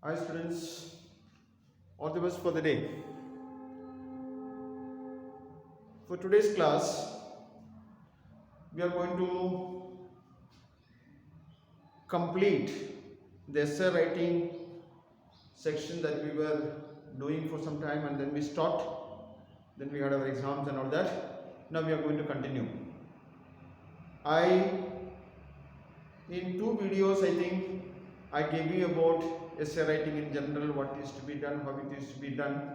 Hi students, all the best for the day. For today's class, we are going to complete the essay writing section that we were doing for some time and then we stopped. Then we had our exams and all that. Now we are going to continue. In two videos, I think I gave you about essay writing in general, what is to be done, how it is to be done.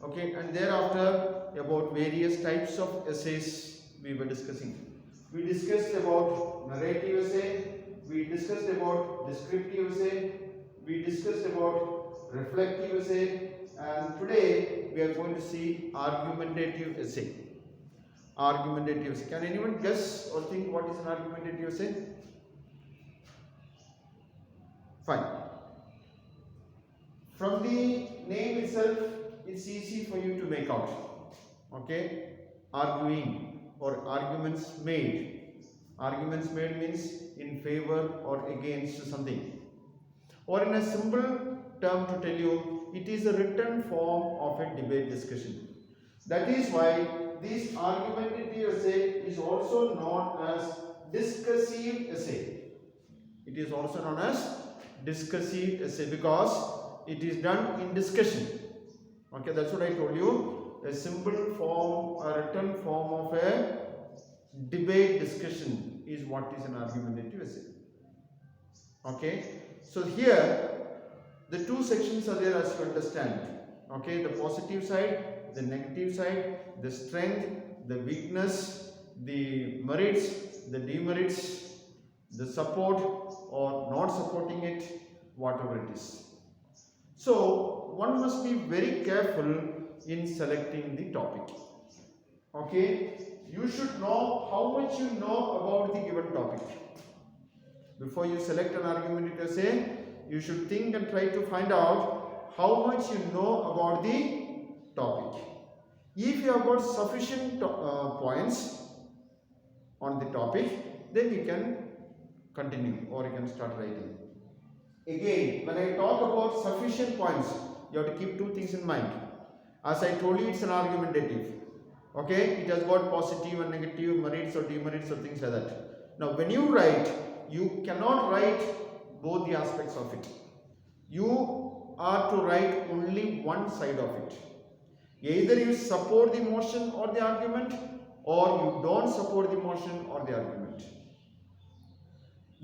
Okay, and thereafter about various types of essays we were discussing. We discussed about narrative essay, we discussed about descriptive essay, we discussed about reflective essay, and today we are going to see argumentative essay. Argumentative essay. Can anyone guess or think what is an argumentative essay? Fine. From the name itself, it's easy for you to make out. Okay? Arguing or arguments made. Arguments made means in favor or against something. Or in a simple term to tell you, it is a written form of a debate discussion. That is why this argumentative essay is also known as discursive essay. It is also known as discursive essay because it is done in discussion. Okay, that's what I told you. A simple form, a written form of a debate discussion is what is an argumentative essay. Okay, so here the two sections are there as you understand. Okay, the positive side, the negative side, the strength, the weakness, the merits, the demerits, the support or not supporting it, whatever it is. So one must be very careful in selecting the topic. Okay, you should know how much you know about the given topic. Before you select an argumentative essay, you should think and try to find out how much you know about the topic. If you have got sufficient points on the topic, then you can continue or you can start writing. Again, when I talk about sufficient points, you have to keep two things in mind. As I told you, it's an argumentative. Okay, it has got positive and negative, merits or demerits or things like that. Now, when you write, you cannot write both the aspects of it. You are to write only one side of it. Either you support the motion or the argument, or you don't support the motion or the argument.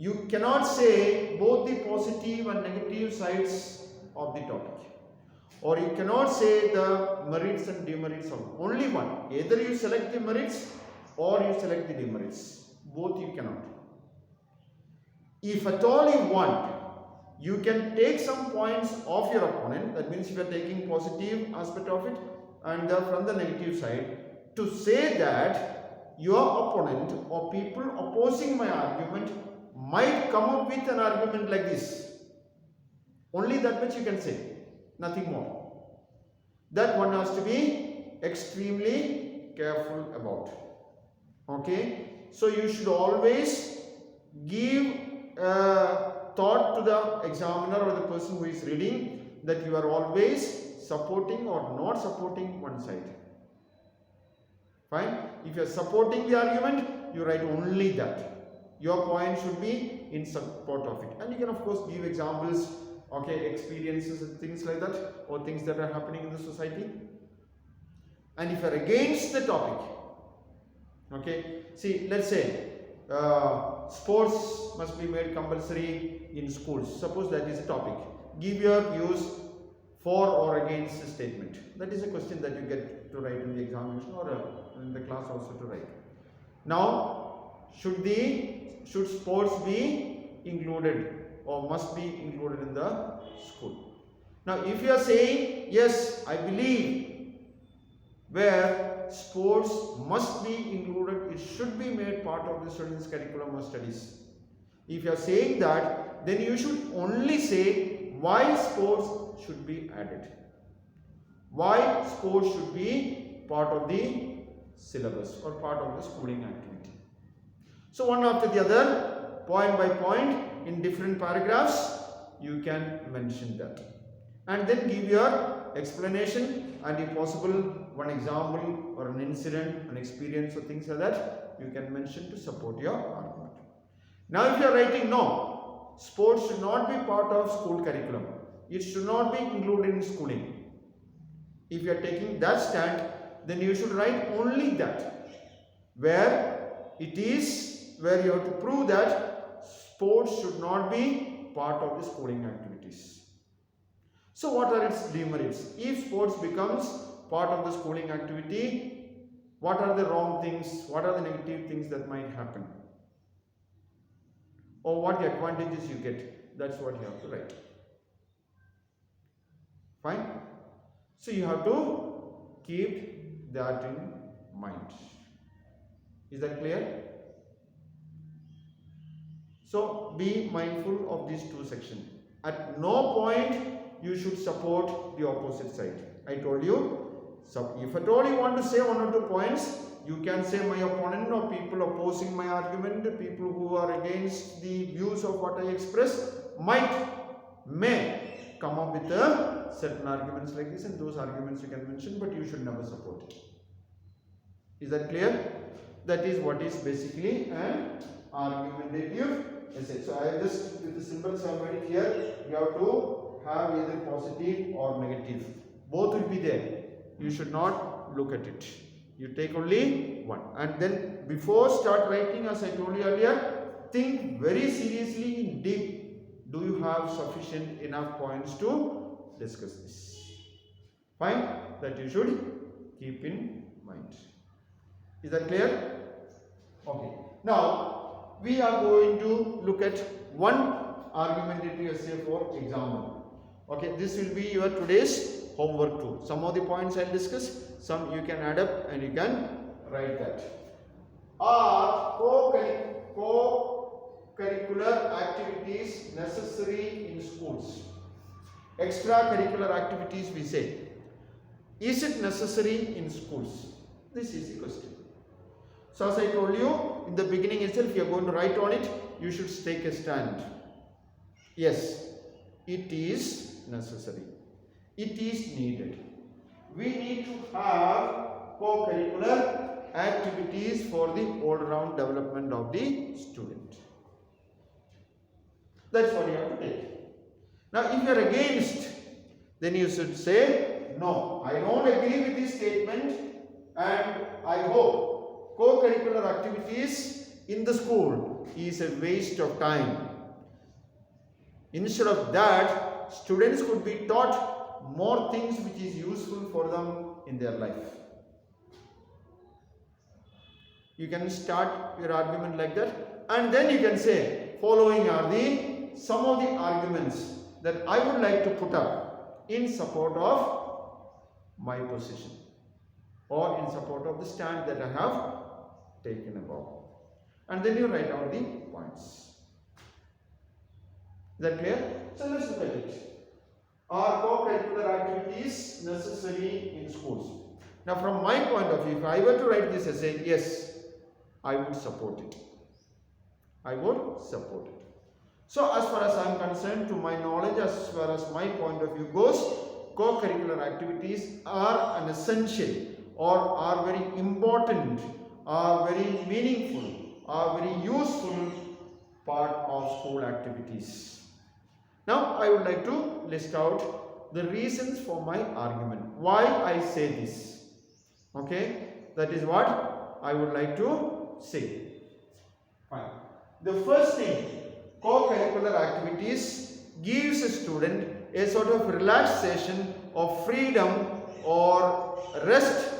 You cannot say both the positive and negative sides of the topic. Or you cannot say the merits and demerits of only one. Either you select the merits or you select the demerits. Both you cannot. If at all you want, you can take some points of your opponent. That means you are taking positive aspect of it and from the negative side to say that your opponent or people opposing my argument might come up with an argument like this. Only that much you can say, nothing more. That one has to be extremely careful about. Okay, so you should always give thought to the examiner or the person who is reading that you are always supporting or not supporting one side. Fine. If you are supporting the argument, you write only that. Your point should be in support of it. And you can of course give examples, okay, experiences and things like that, or things that are happening in the society. And if you are against the topic, okay, see, let's say sports must be made compulsory in schools. Suppose that is a topic. Give your views for or against the statement. That is a question that you get to write in the examination or in the class also to write. Now, should sports be included or must be included in the school? Now, if you are saying, yes, I believe where sports must be included, it should be made part of the student's curriculum or studies. If you are saying that, then you should only say why sports should be added. Why sports should be part of the syllabus or part of the schooling activity. So one after the other, point by point, in different paragraphs, you can mention that. and then give your explanation, and if possible one example or an incident, an experience or things like that you can mention to support your argument. Now if you are writing no, sports should not be part of school curriculum, it should not be included in schooling. If you are taking that stand, then you should write only that, where it is, where you have to prove that sports should not be part of the schooling activities. So what are its demerits? If sports becomes part of the schooling activity, what are the wrong things, what are the negative things that might happen? Or what the advantages you get? That's what you have to write. Fine? So you have to keep that in mind. Is that clear? So be mindful of these two sections. At no point you should support the opposite side. I told you, so if at all you want to say 1 or 2 points, you can say my opponent or people opposing my argument, people who are against the views of what I express may come up with certain arguments like this, and those arguments you can mention, but you should never support it. Is that clear? That is what is basically an argumentative essay. So I just, with the symbols I made it here, you have to have either positive or negative. Both will be there. You should not look at it. You take only one. And then before start writing, as I told you earlier, think very seriously in deep. Do you have sufficient enough points to discuss this? Fine? That you should keep in mind. Is that clear? Okay. Now, we are going to look at one argumentative essay for example. Okay, this will be your today's homework too. Some of the points I'll discuss, some you can add up and you can write that. Are co-curricular activities necessary in schools? Extracurricular activities we say. Is it necessary in schools? This is the question. So as I told you in the beginning itself, you are going to write on it, you should take a stand. Yes, it is necessary. It is needed. We need to have co-curricular activities for the all-round development of the student. That's what you have to take. Now, if you are against, then you should say, no, I don't agree with this statement, and I hope co-curricular activities in the school is a waste of time. Instead of that, students could be taught more things which is useful for them in their life. You can start your argument like that, and then you can say, following are some of the arguments that I would like to put up in support of my position, or in support of the stand that I have taken above. And then you write out the points. Is that clear? So let's look at it. Are co-curricular activities necessary in schools? Now from my point of view, if I were to write this essay, yes, I would support it. I would support it. So as far as I am concerned, to my knowledge, as far as my point of view goes, co-curricular activities are an essential, or are very important, are very meaningful, are very useful part of school activities. Now I would like to list out the reasons for my argument. Why I say this. Okay, that is what I would like to say. Fine. The first thing, co-curricular activities gives a student a sort of relaxation of freedom or rest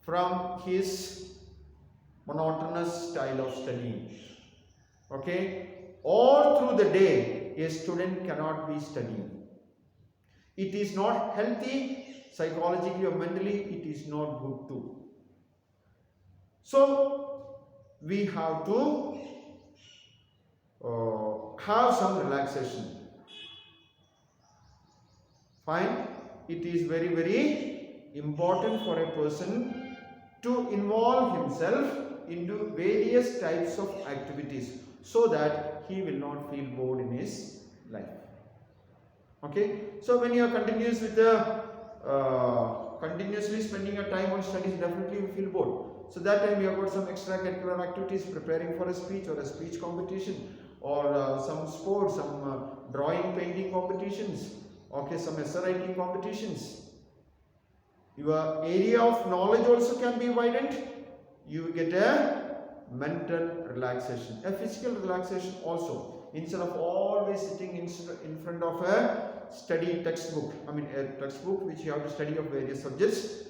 from his monotonous style of studying. Okay, all through the day a student cannot be studying. It is not healthy psychologically or mentally, it is not good too. So we have to have some relaxation. Fine. It is very, very important for a person to involve himself into various types of activities so that he will not feel bored in his life. Okay, so when you are continuous with the continuously spending your time on studies, definitely you feel bored. So that time you have got some extracurricular activities, preparing for a speech or a speech competition, or some sports, some drawing, painting competitions, okay, some essay writing competitions. Your area of knowledge also can be widened. You get a mental relaxation, a physical relaxation also. Instead of always sitting in front of a study textbook, a textbook which you have to study of various subjects,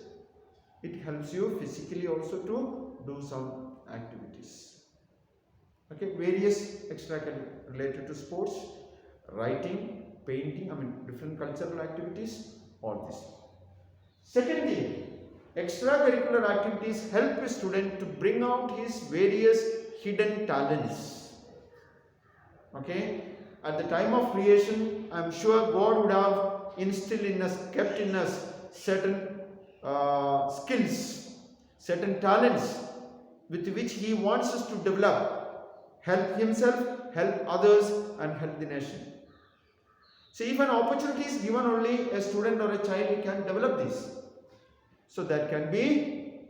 it helps you physically also to do some activities. Okay, various extra related to sports, writing, painting, different cultural activities, all this. Second thing, extracurricular activities help a student to bring out his various hidden talents. Okay, at the time of creation, I am sure God would have instilled in us, kept in us certain skills, certain talents with which He wants us to develop, help Himself, help others, and help the nation. So if an opportunity is given, only a student or a child can develop this. So that can be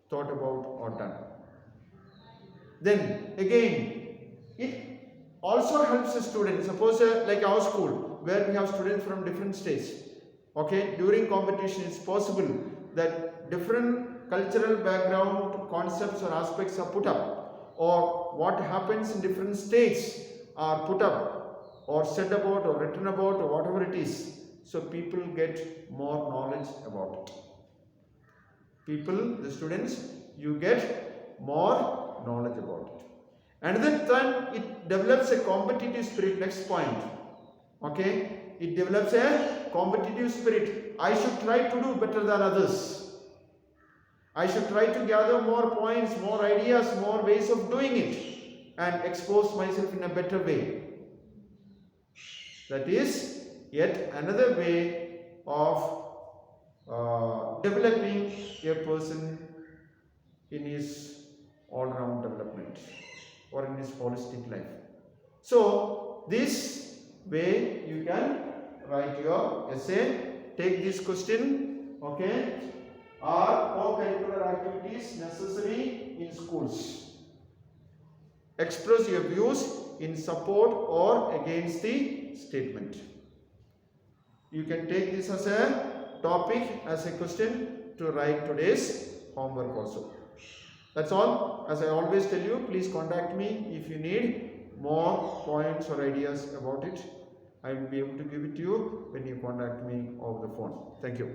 thought about or done. Then again, it also helps a student. Suppose like our school, where we have students from different states. Okay, during competition, it's possible that different cultural background concepts or aspects are put up, or what happens in different states are put up, or said about, or written about, or whatever it is. So people get more knowledge about it. People, the students, you get more knowledge about it. And then it develops a competitive spirit. Next point. Okay, it develops a competitive spirit. I should try to do better than others. I should try to gather more points, more ideas, more ways of doing it, and expose myself in a better way. That is yet another way of developing a person in his all-round development or in his holistic life. So this way you can write your essay. Take this question. Okay, are co-curricular activities necessary in schools? Express your views in support or against the statement. You can take this as a topic, as a question to write today's homework also. That's all. As I always tell you, please contact me if you need more points or ideas about it. I will be able to give it to you when you contact me over the phone. Thank you.